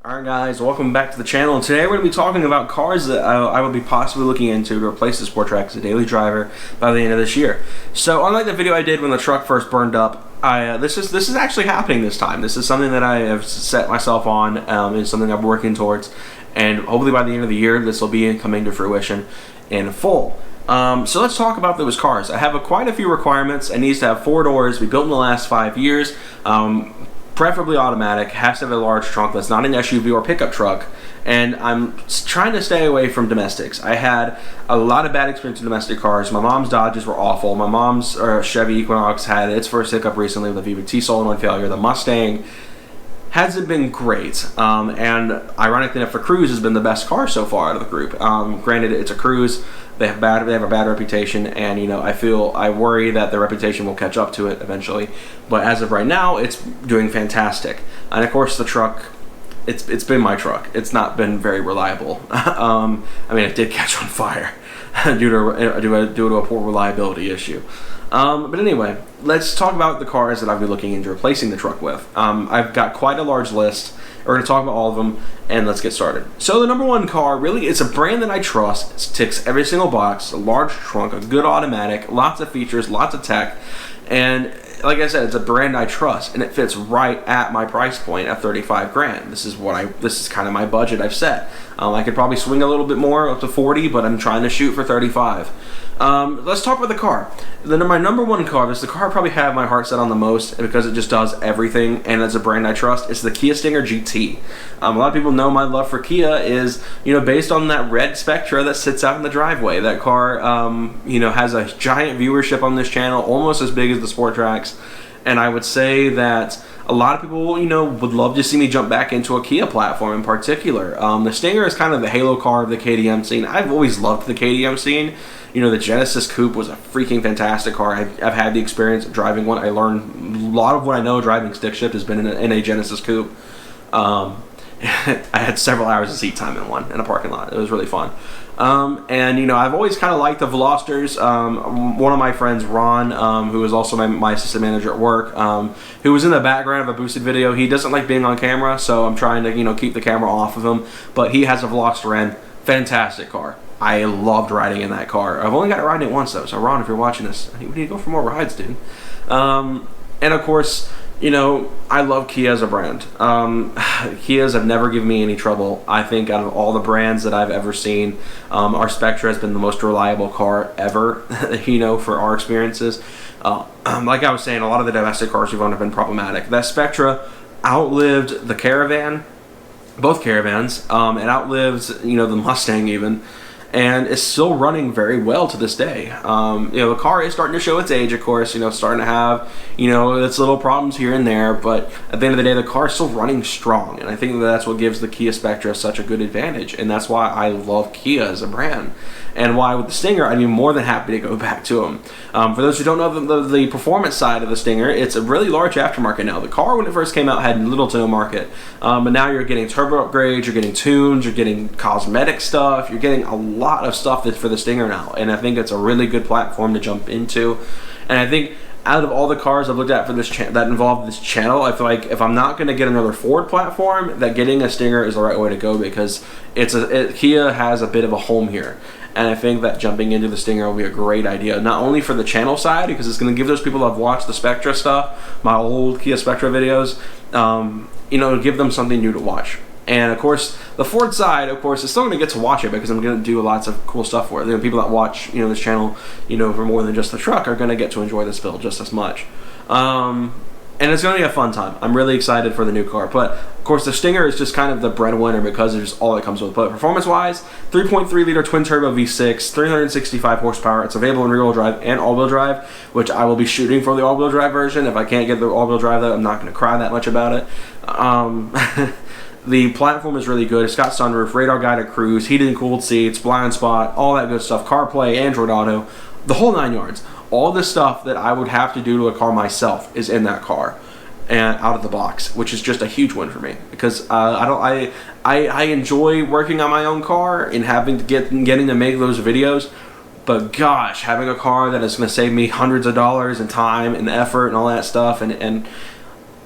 Alright guys, welcome back to the channel, and today we're going to be talking about cars that I will be possibly looking into to replace the Sport Trac as a daily driver by the end of this year. So unlike the video I did when the truck first burned up, this is actually happening this time. This is something that I have set myself on, it's something I'm working towards, and hopefully by the end of the year this will be coming to fruition in full. So let's talk about those cars. I have quite a few requirements. It needs to have 4 doors, be built in the last 5 years, preferably automatic, has to have a large trunk that's not an SUV or pickup truck, and I'm trying to stay away from domestics. I had a lot of bad experience with domestic cars. My mom's Dodges were awful. My mom's Chevy Equinox had its first hiccup recently with a VVT solenoid failure. The Mustang hasn't been great, and ironically enough, the Cruise has been the best car so far out of the group. Granted, it's a Cruise. They have a bad reputation, and I worry that their reputation will catch up to it eventually. But as of right now, it's doing fantastic. And of course, the truck, it's been my truck. It's not been very reliable. I mean, it did catch on fire due to a poor reliability issue. But anyway, let's talk about the cars that I'll be looking into replacing the truck with. I've got quite a large list. We're going to talk about all of them, and let's get started. So the number one car, really, it's a brand that I trust. It ticks every single box, a large trunk, a good automatic, lots of features, lots of tech, and like I said, it's a brand I trust, and it fits right at my price point at 35 grand. This is kind of my budget I've set. I could probably swing a little bit more up to 40, but I'm trying to shoot for 35. Let's talk about the car. My number one car, this is the car I probably have my heart set on the most because it just does everything, and it's a brand I trust. It's the Kia Stinger GT. A lot of people know my love for Kia is, based on that red Spectra that sits out in the driveway. That car, has a giant viewership on this channel, almost as big as the Sport Tracs, and I would say that a lot of people, would love to see me jump back into a Kia platform in particular. The Stinger is kind of the halo car of the KDM scene. I've always loved the KDM scene. The Genesis Coupe was a freaking fantastic car. I've had the experience of driving one. I learned a lot of what I know driving stick shift has been in a Genesis Coupe. I had several hours of seat time in one in a parking lot. It was really fun. And I've always kind of liked the Velosters. One of my friends, Ron, who is also my assistant manager at work, who was in the background of a boosted video, he doesn't like being on camera, so I'm trying to keep the camera off of him, but he has a Veloster N. Fantastic car. I loved riding in that car. I've only got to ride it once though, so Ron, if you're watching this, we need to go for more rides, dude. And of course, I love Kia as a brand. Kias have never given me any trouble. I think out of all the brands that I've ever seen, our Spectra has been the most reliable car ever, for our experiences. Like I was saying, a lot of the domestic cars we've owned have been problematic. That Spectra outlived the Caravan, both Caravans. It outlived, the Mustang even, and it's still running very well to this day. The car is starting to show its age, of course, starting to have, its little problems here and there, but at the end of the day, the car is still running strong, and I think that's what gives the Kia Spectra such a good advantage, and that's why I love Kia as a brand, and why with the Stinger, I'd be more than happy to go back to them. For those who don't know the performance side of the Stinger, it's a really large aftermarket now. The car, when it first came out, had little to no market, but now you're getting turbo upgrades, you're getting tunes, you're getting cosmetic stuff, you're getting a lot of stuff that's for the Stinger now, and I think it's a really good platform to jump into. And I think out of all the cars I've looked at for this that involve this channel, I feel like if I'm not going to get another Ford platform, that getting a Stinger is the right way to go, because Kia has a bit of a home here. And I think that jumping into the Stinger will be a great idea, not only for the channel side, because it's going to give those people that have watched the Spectra stuff, my old Kia Spectra videos, give them something new to watch. And of course, the Ford side, of course, is still going to get to watch it because I'm going to do lots of cool stuff for it. People that watch, this channel, for more than just the truck are going to get to enjoy this build just as much. And it's going to be a fun time. I'm really excited for the new car. But, of course, the Stinger is just kind of the breadwinner because of just all it comes with. But performance-wise, 3.3-liter twin-turbo V6, 365 horsepower. It's available in rear-wheel drive and all-wheel drive, which I will be shooting for the all-wheel drive version. If I can't get the all-wheel drive, though, I'm not going to cry that much about it. The platform is really good. It's got sunroof, radar guided cruise, heated and cooled seats, blind spot, all that good stuff. CarPlay, Android Auto, the whole 9 yards. All the stuff that I would have to do to a car myself is in that car, and out of the box, which is just a huge win for me because I enjoy working on my own car and getting to make those videos. But gosh, having a car that is going to save me hundreds of dollars in time and effort and all that stuff, and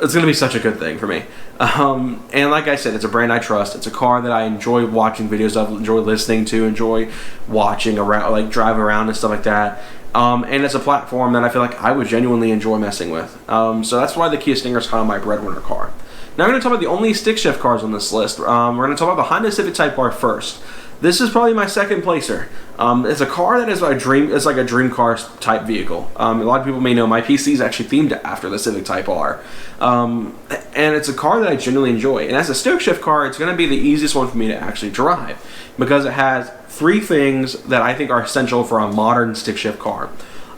it's going to be such a good thing for me. And like I said, it's a brand I trust. It's a car that I enjoy watching videos of, enjoy listening to, enjoy watching around, like drive around and stuff like that. And it's a platform that I feel like I would genuinely enjoy messing with. So that's why the Kia Stinger is kind of my breadwinner car. Now I'm going to talk about the only stick shift cars on this list. We're going to talk about the Honda Civic Type R first. This is probably my second placer. It's a car that is a dream. It's like a dream car type vehicle. A lot of people may know my PC is actually themed after the Civic Type R, and it's a car that I genuinely enjoy. And as a stick shift car, it's going to be the easiest one for me to actually drive because it has three things that I think are essential for a modern stick shift car: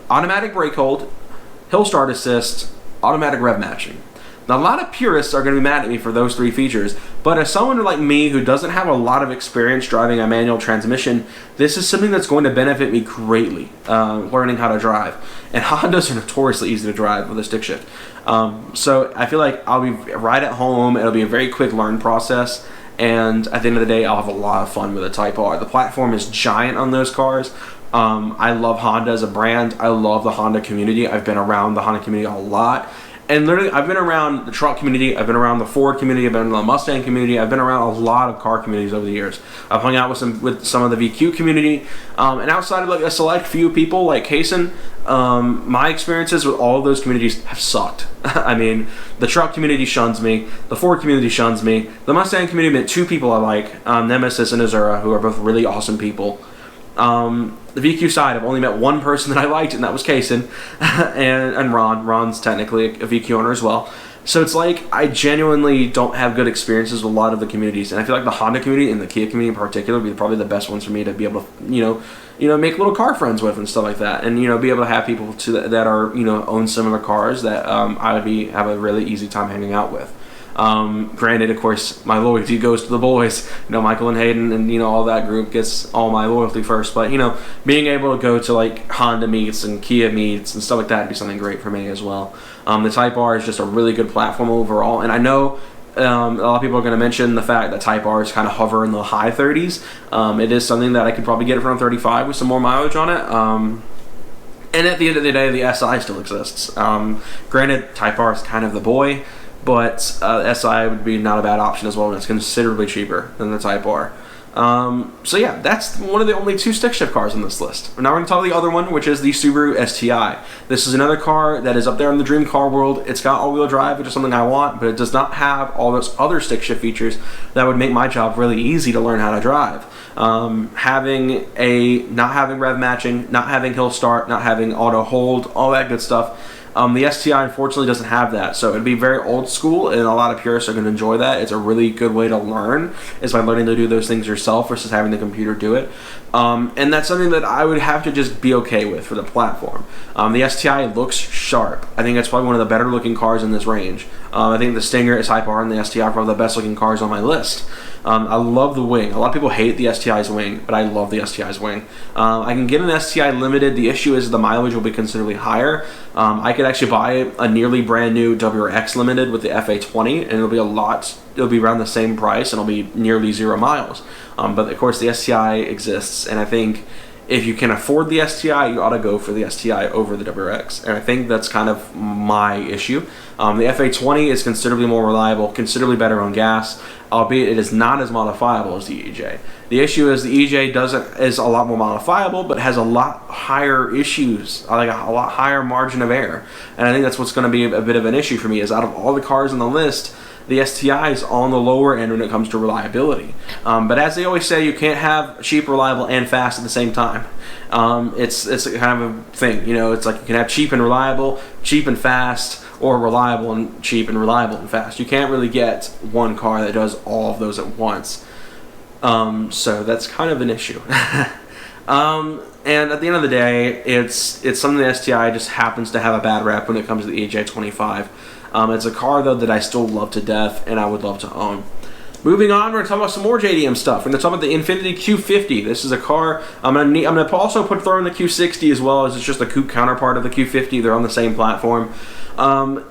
automatic brake hold, hill start assist, automatic rev matching. Now, a lot of purists are going to be mad at me for those three features, but as someone like me who doesn't have a lot of experience driving a manual transmission, this is something that's going to benefit me greatly, learning how to drive. And Hondas are notoriously easy to drive with a stick shift. So I feel like I'll be right at home, it'll be a very quick learn process, and at the end of the day, I'll have a lot of fun with a Type R. The platform is giant on those cars. I love Honda as a brand. I love the Honda community. I've been around the Honda community a lot. And literally, I've been around the truck community, I've been around the Ford community, I've been in the Mustang community, I've been around a lot of car communities over the years. I've hung out with some of the VQ community, and outside of like a select few people like Kaysen, my experiences with all of those communities have sucked. I mean, the truck community shuns me, the Ford community shuns me, the Mustang community met two people I like, Nemesis and Azura, who are both really awesome people. The VQ side, I've only met one person that I liked, and that was Kaysen, and Ron. Ron's technically a VQ owner as well. So it's like I genuinely don't have good experiences with a lot of the communities, and I feel like the Honda community and the Kia community in particular would be probably the best ones for me to be able to, make little car friends with and stuff like that, and be able to have people that are own similar cars that I would have a really easy time hanging out with. Granted, of course, my loyalty goes to the boys. Michael and Hayden and all that group gets all my loyalty first. But being able to go to like Honda meets and Kia meets and stuff like that would be something great for me as well. The Type R is just a really good platform overall, and I know a lot of people are going to mention the fact that Type R is kind of hover in the high 30s. It is something that I could probably get it from 35 with some more mileage on it. And at the end of the day, the SI still exists. Granted, Type R is kind of the boy. But SI would be not a bad option as well, and it's considerably cheaper than the Type R. So yeah, that's one of the only two stick shift cars on this list. Now we're going to talk about the other one, which is the Subaru STI. This is another car that is up there in the dream car world. It's got all-wheel drive, which is something I want, but it does not have all those other stick shift features that would make my job really easy to learn how to drive. Not having rev matching, not having hill start, not having auto hold, all that good stuff. The STI unfortunately doesn't have that, so it'd be very old school, and a lot of purists are going to enjoy that. It's a really good way to learn, is by learning to do those things yourself versus having the computer do it. And that's something that I would have to just be okay with for the platform. The STI looks sharp. I think it's probably one of the better looking cars in this range. I think the Stinger, Type R, and the STI are probably the best looking cars on my list. I love the wing. A lot of people hate the STI's wing, but I love the STI's wing. I can get an STI Limited. The issue is the mileage will be considerably higher. I could actually buy a nearly brand new WRX Limited with the FA20, and it'll be around the same price, and it'll be nearly 0 miles. But of course the STI exists, and I think if you can afford the STI, you ought to go for the STI over the WRX. And I think that's kind of my issue. The FA20 is considerably more reliable, considerably better on gas, albeit it is not as modifiable as the EJ. The issue is the EJ is a lot more modifiable, but has a lot higher issues, like a lot higher margin of error. And I think that's what's going to be a bit of an issue for me, is out of all the cars on the list, the STI is on the lower end when it comes to reliability. But as they always say, you can't have cheap, reliable, and fast at the same time. It's kind of a thing, it's like you can have cheap and reliable, cheap and fast, or reliable and cheap and reliable and fast. You can't really get one car that does all of those at once. So that's kind of an issue. And at the end of the day, it's something the STI just happens to have a bad rep when it comes to the EJ25. It's a car, though, that I still love to death and I would love to own. Moving on, we're going to talk about some more JDM stuff. We're going to talk about the Infiniti Q50. This is a car, I'm going to also throw in the Q60 as well, as it's just a coupe counterpart of the Q50. They're on the same platform.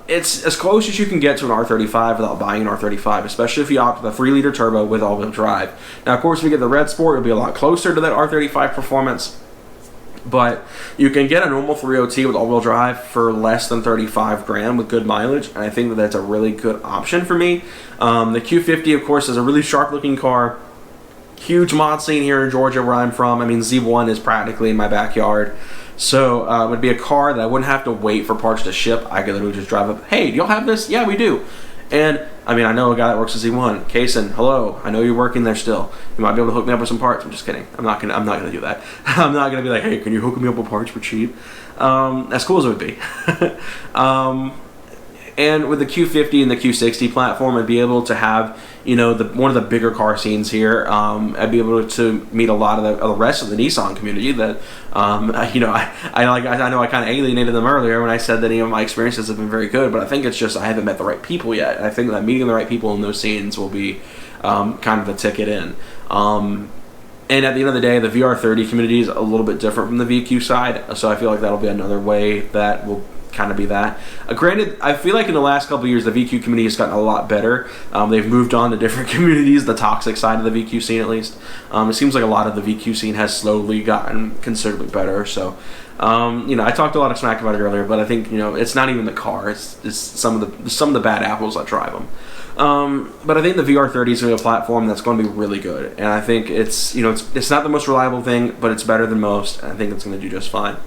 It's as close as you can get to an R35 without buying an R35, especially if you opt for the 3-liter turbo with all-wheel drive. Now, of course, if you get the Red Sport, it'll be a lot closer to that R35 performance. But you can get a normal 3.0T with all-wheel drive for less than 35 grand with good mileage, and I think that that's a really good option for me. The Q50, of course, is a really sharp-looking car. Huge mod scene here in Georgia where I'm from. I mean, Z1 is practically in my backyard. So it would be a car that I wouldn't have to wait for parts to ship. I could literally just drive up, hey, do y'all have this? Yeah, we do. And I mean, I know a guy that works at Z1. Kason, hello. I know you're working there still. You might be able to hook me up with some parts. I'm just kidding. I'm not gonna do that. I'm not gonna be like, hey, can you hook me up with parts for cheap? As cool as it would be. And with the Q50 and the Q60 platform, I'd be able to have, you know, one of the bigger car scenes here. I'd be able to meet a lot of the rest of the Nissan community that, you know, I know I kind of alienated them earlier when I said that, you know, my experiences have been very good, but I think it's just I haven't met the right people yet. I think that meeting the right people in those scenes will be kind of the ticket in. And at the end of the day, the VR30 community is a little bit different from the VQ side, so I feel like that'll be another way that will kind of be that. Granted, I feel like in the last couple of years, the VQ community has gotten a lot better. They've moved on to different communities, the toxic side of the VQ scene at least. It seems like a lot of the VQ scene has slowly gotten considerably better. So, you know, I talked a lot of smack about it earlier, but I think, you know, it's not even the car. It's some of the bad apples that drive them. But I think the VR30 is going to be a platform that's going to be really good, and I think it's, you know, it's not the most reliable thing, but it's better than most, and I think it's going to do just fine.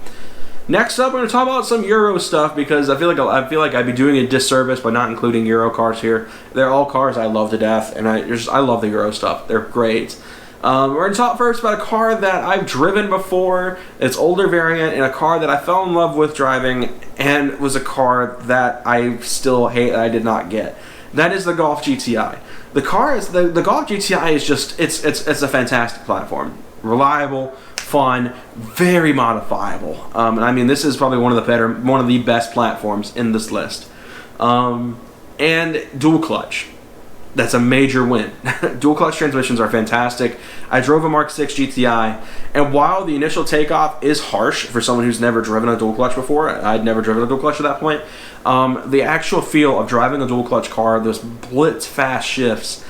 Next up, we're going to talk about some Euro stuff because I feel like I'd be doing a disservice by not including Euro cars here. They're all cars I love to death, and I love the Euro stuff. They're great. We're going to talk first about a car that I've driven before. It's older variant, and a car that I fell in love with driving, and was a car that I still hate that I did not get. That is the Golf Gti. The Golf Gti is just it's a fantastic platform. Reliable, fun, very modifiable. And I mean, this is probably one of the best platforms in this list. And dual clutch. That's a major win. Dual clutch transmissions are fantastic. I drove a Mark 6 GTI, and while the initial takeoff is harsh for someone who's never driven a dual clutch before, I'd never driven a dual clutch at that point, the actual feel of driving a dual clutch car, those blitz fast shifts,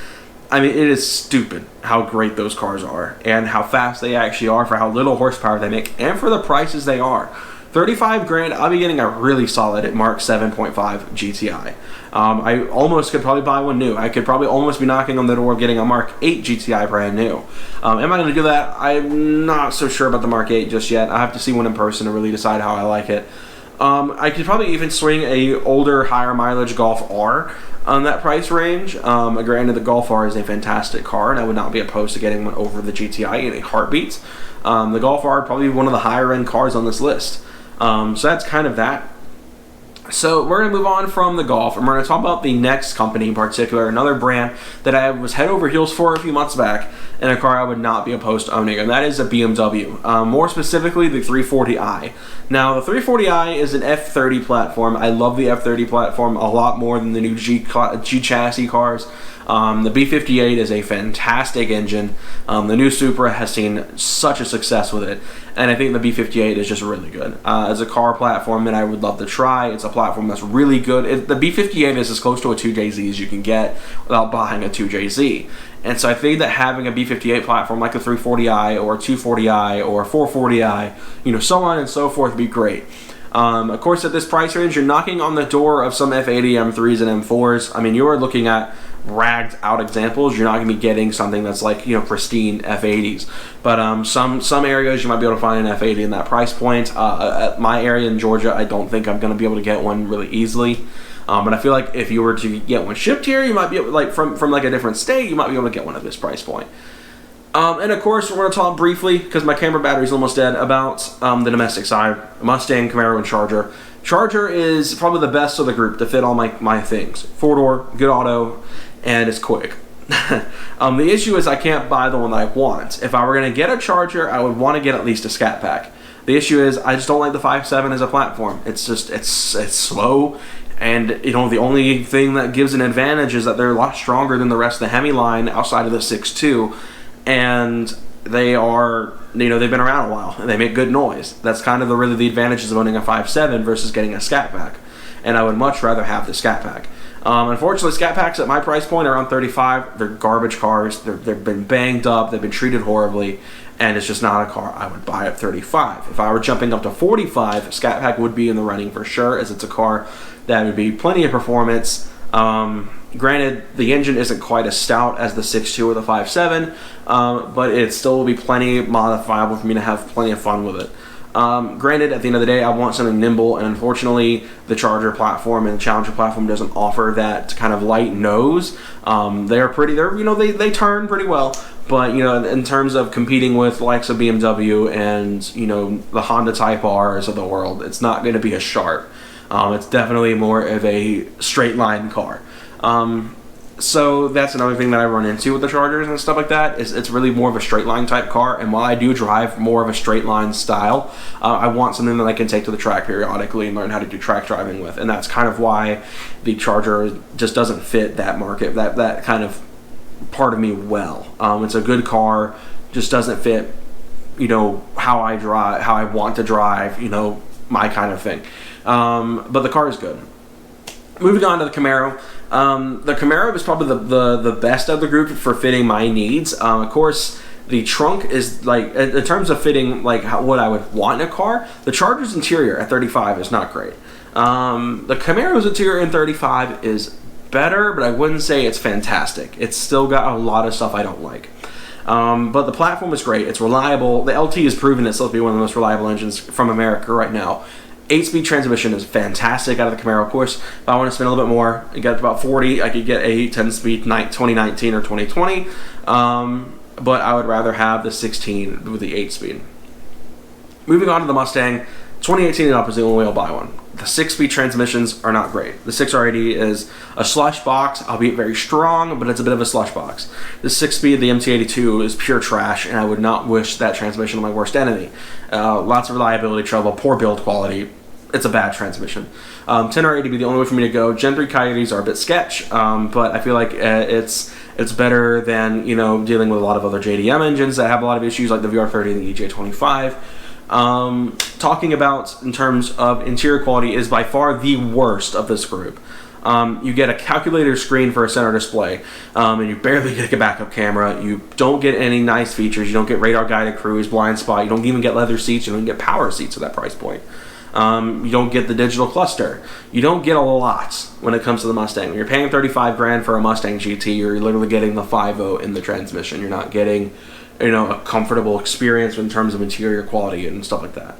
I mean, it is stupid how great those cars are and how fast they actually are for how little horsepower they make and for the prices they are. 35 grand, I'll be getting a really solid Mark 7.5 GTI. I almost could probably buy one new. I could probably almost be knocking on the door of getting a Mark 8 GTI brand new. Am I going to do that? I'm not so sure about the Mark 8 just yet. I have to see one in person to really decide how I like it. I could probably even swing a older, higher mileage Golf R on that price range. Granted, the Golf R is a fantastic car, and I would not be opposed to getting one over the GTI in a heartbeat. The Golf R probably one of the higher end cars on this list. So that's kind of that. So we're going to move on from the Golf, and we're going to talk about the next company in particular, another brand that I was head over heels for a few months back, and a car I would not be opposed to owning, and that is a BMW. More specifically, the 340i. Now, the 340i is an F30 platform. I love the F30 platform a lot more than the new G chassis cars. The B58 is a fantastic engine. The new Supra has seen such a success with it, and I think the B58 is just really good. As a car platform that I would love to try, it's a platform that's really good. The B58 is as close to a 2JZ as you can get without buying a 2JZ. And so I think that having a B58 platform like a 340i or a 240i or a 440i, you know, so on and so forth would be great. Of course, at this price range, you're knocking on the door of some F80 M3s and M4s. I mean, you're looking at ragged out examples. You're not going to be getting something that's like, you know, pristine F80s. But some areas you might be able to find an F80 in that price point. At my area in Georgia, I don't think I'm going to be able to get one really easily. But I feel like if you were to get one shipped here, you might be able, like from like a different state, you might be able to get one at this price point. And of course, we're going to talk briefly, because my camera battery's almost dead, about the domestic side. Mustang, Camaro, and Charger. Charger is probably the best of the group to fit all my things. 4-door, good auto, and it's quick. The issue is I can't buy the one that I want. If I were going to get a Charger, I would want to get at least a Scat Pack. The issue is I just don't like the 5.7 as a platform. It's just, it's slow. And, you know, the only thing that gives an advantage is that they're a lot stronger than the rest of the Hemi line outside of the 6.2. And they are, you know, they've been around a while and they make good noise. That's kind of really the advantages of owning a 5.7 versus getting a Scat Pack. And I would much rather have the Scat Pack. Unfortunately, Scat Packs at my price point are around 35. They're garbage cars. They've been banged up. They've been treated horribly, and it's just not a car I would buy at 35. If I were jumping up to 45, Scat Pack would be in the running for sure, as it's a car that would be plenty of performance. Granted, the engine isn't quite as stout as the 6.2 or the 5.7, but it still will be plenty modifiable for me to have plenty of fun with it. Granted, at the end of the day, I want something nimble, and unfortunately, the Charger platform and the Challenger platform doesn't offer that kind of light nose. They turn pretty well, but in terms of competing with the likes of BMW and the Honda Type Rs of the world, it's not going to be as sharp. It's definitely more of a straight line car. So that's another thing that I run into with the Chargers and stuff like that, is it's really more of a straight line type car, and while I do drive more of a straight line style, I want something that I can take to the track periodically and learn how to do track driving with, and that's kind of why the Charger just doesn't fit that market, that kind of part of me well. It's a good car, just doesn't fit, how I drive, how I want to drive, my kind of thing. But the car is good. Moving on to the Camaro. The Camaro is probably the best of the group for fitting my needs. Of course, the trunk is like, in terms of fitting like what I would want in a car, the Charger's interior at 35 is not great. The Camaro's interior in 35 is better, but I wouldn't say it's fantastic. It's still got a lot of stuff I don't like. But the platform is great. It's reliable. The LT has proven itself to be one of the most reliable engines from America right now. 8-speed transmission is fantastic out of the Camaro. Of course, if I want to spend a little bit more, I got about 40, I could get a 10-speed 2019 or 2020. But I would rather have the 16 with the 8-speed. Moving on to the Mustang, 2018 and up is the only way I'll buy one. The 6-speed transmissions are not great. The 6R80 is a slush box, albeit very strong, but it's a bit of a slush box. The 6-speed, the MT82, is pure trash, and I would not wish that transmission on my worst enemy. Lots of reliability trouble, poor build quality. It's a bad transmission. 10R80 would be the only way for me to go. Gen 3 Coyotes are a bit sketch, but I feel like it's better than dealing with a lot of other JDM engines that have a lot of issues, like the VR30 and the EJ25. Talking about in terms of interior quality is by far the worst of this group. You get a calculator screen for a center display, and you barely get a backup camera. You don't get any nice features. You don't get radar guided cruise, blind spot. You don't even get leather seats. You don't even get power seats at that price point. You don't get the digital cluster. You don't get a lot when it comes to the Mustang. When you're paying 35 grand for a Mustang GT, you're literally getting the 5.0 in the transmission. You're not getting a comfortable experience in terms of interior quality and stuff like that.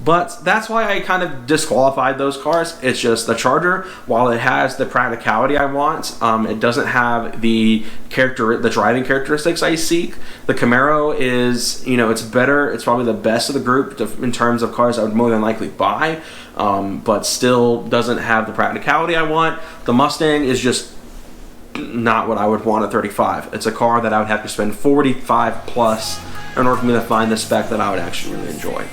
But that's why I kind of disqualified those cars. It's just the Charger, while it has the practicality I want, it doesn't have the driving characteristics I seek. The Camaro is, it's better. It's probably the best of the group in terms of cars I would more than likely buy, but still doesn't have the practicality I want. The Mustang is just not what I would want at 35. It's a car that I would have to spend 45 plus in order for me to find the spec that I would actually really enjoy.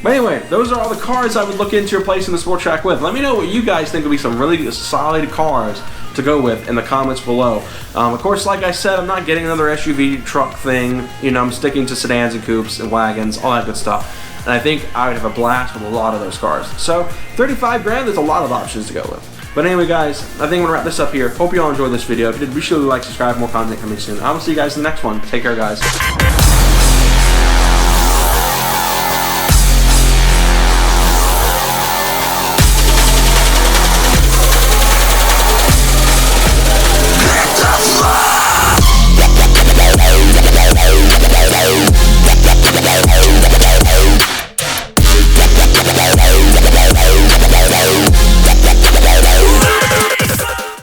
But anyway, those are all the cars I would look into replacing the Sport Track with. Let me know what you guys think would be some really solid cars to go with in the comments below. Of course, like I said, I'm not getting another SUV truck thing. I'm sticking to sedans and coupes and wagons, all that good stuff. And I think I would have a blast with a lot of those cars. So 35 grand, there's a lot of options to go with. But anyway, guys, I think I'm going to wrap this up here. Hope you all enjoyed this video. If you did, be sure to like, subscribe, more content coming soon. I will see you guys in the next one. Take care, guys.